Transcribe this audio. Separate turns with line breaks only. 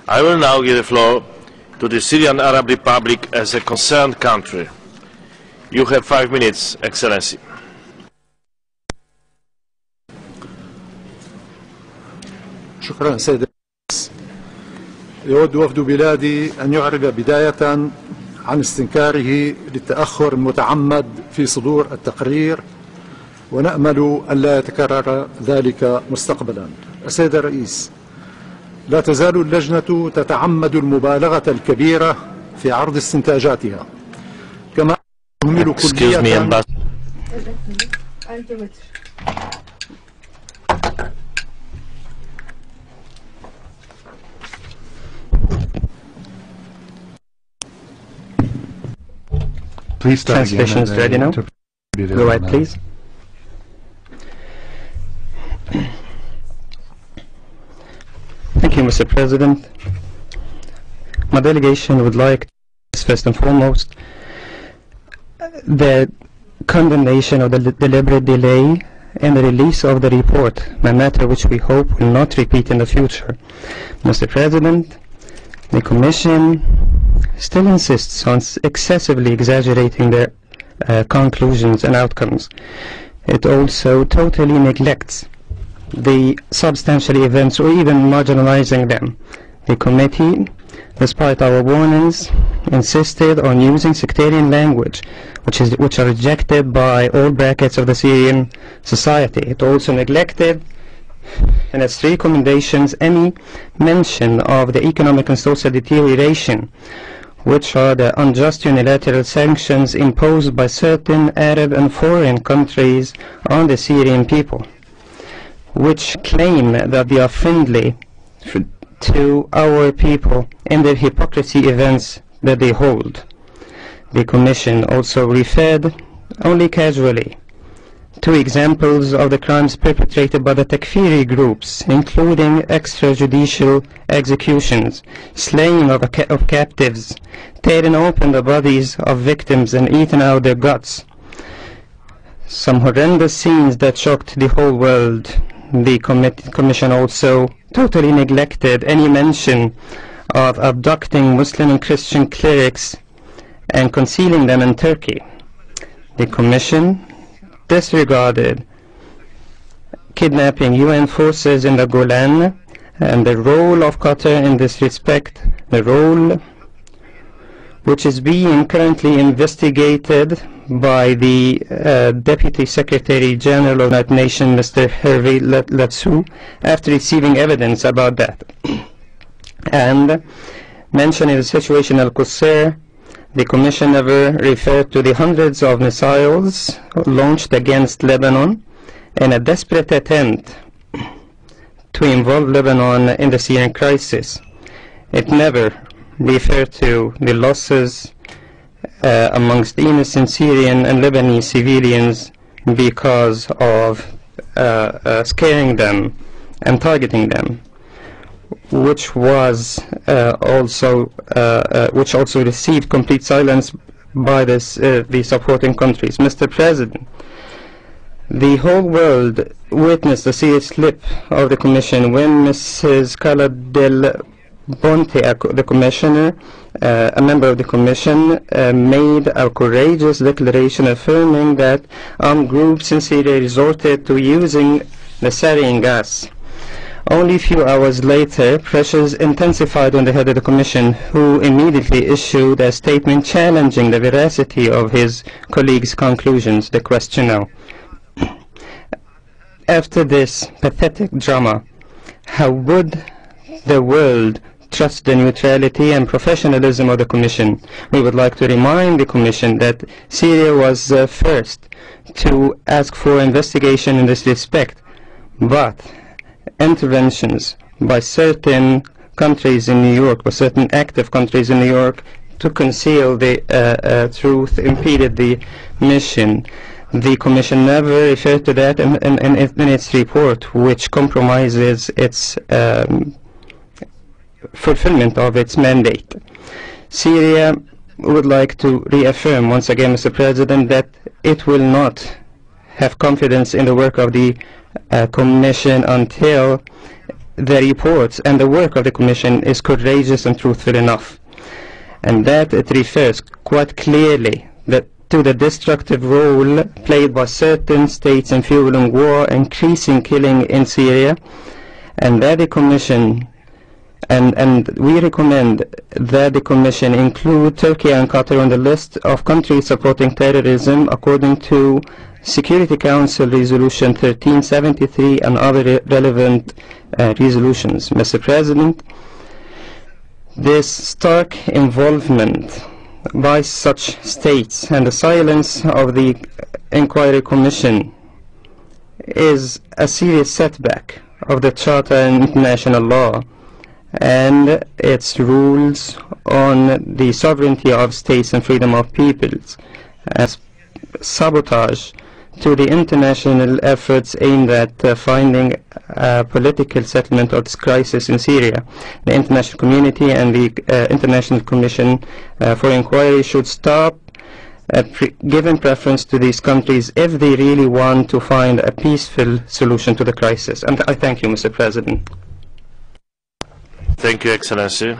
I will now give the floor to the Syrian Arab Republic as a concerned country. You have 5 minutes, Excellency.
شكرا سيد الرئيس. يود وفد بلادي أن يعرب بداية عن استنكاره للتأخر المتعمد في صدور التقرير، ونأمل ألا يتكرر ذلك مستقبلا. السيد الرئيس، لا تزال اللجنة تتعمد المبالغة الكبيرة في عرض استنتاجاتها، كما تهمل كلية
Translation is ready now. Go ahead, please. Thank you, Mr. President. My delegation would like to, first and foremost, the condemnation of the deliberate delay in the release of the report, a matter which we hope will not repeat in the future. Mr. President, the Commission still insists on excessively exaggerating their conclusions and outcomes. It also totally neglects the substantial events or even marginalizing them. The committee, despite our warnings, insisted on using sectarian language, which are rejected by all brackets of the Syrian society. It also neglected in its recommendations any mention of the economic and social deterioration, which are the unjust unilateral sanctions imposed by certain Arab and foreign countries on the Syrian people, which claim that they are friendly to our people in the hypocrisy events that they hold. The Commission also referred only casually to examples of the crimes perpetrated by the Takfiri groups, including extrajudicial executions, slaying of captives, tearing open the bodies of victims and eating out their guts. Some horrendous scenes that shocked the whole world. The Commission also totally neglected any mention of abducting Muslim and Christian clerics and concealing them in Turkey. The Commission disregarded kidnapping UN forces in the Golan and the role of Qatar in this respect, the role which is being currently investigated by the Deputy Secretary General of the United Nations, Mr. Hervé Latsou, after receiving evidence about that. And mentioning the situation in Al-Qusayr, the Commission never referred to the hundreds of missiles launched against Lebanon in a desperate attempt to involve Lebanon in the Syrian crisis. It never referred to the losses amongst innocent Syrian and Lebanese civilians because of scaring them and targeting them, which also received complete silence by the supporting countries. Mr. President, the whole world witnessed the serious slip of the Commission when Mrs. Carla Del Ponte, the Commissioner, a member of the Commission, made a courageous declaration affirming that armed groups in Syria resorted to using the sarin gas. Only a few hours later, pressures intensified on the head of the Commission, who immediately issued a statement challenging the veracity of his colleagues' conclusions. The question now: after this pathetic drama, how would the world trust the neutrality and professionalism of the Commission? We would like to remind the Commission that Syria was first to ask for investigation in this respect, but interventions by certain countries in New York, by certain active countries in New York, to conceal the truth impeded the mission. The Commission never referred to that in its report, which compromises its fulfillment of its mandate. Syria would like to reaffirm once again, Mr. President, that it will not have confidence in the work of the Commission until the reports and the work of the Commission is courageous and truthful enough, and that it refers quite clearly to the destructive role played by certain states in fueling war, increasing killing in Syria, and that the Commission and we recommend that the Commission include Turkey and Qatar on the list of countries supporting terrorism according to Security Council Resolution 1373 and other relevant resolutions. Mr. President, this stark involvement by such states and the silence of the Inquiry Commission is a serious setback of the Charter and international law and its rules on the sovereignty of states and freedom of peoples, as sabotage to the international efforts aimed at finding a political settlement of this crisis in Syria. The international community and the International Commission for Inquiry should stop giving preference to these countries if they really want to find a peaceful solution to the crisis. And I thank you, Mr. President.
Thank you, Excellency.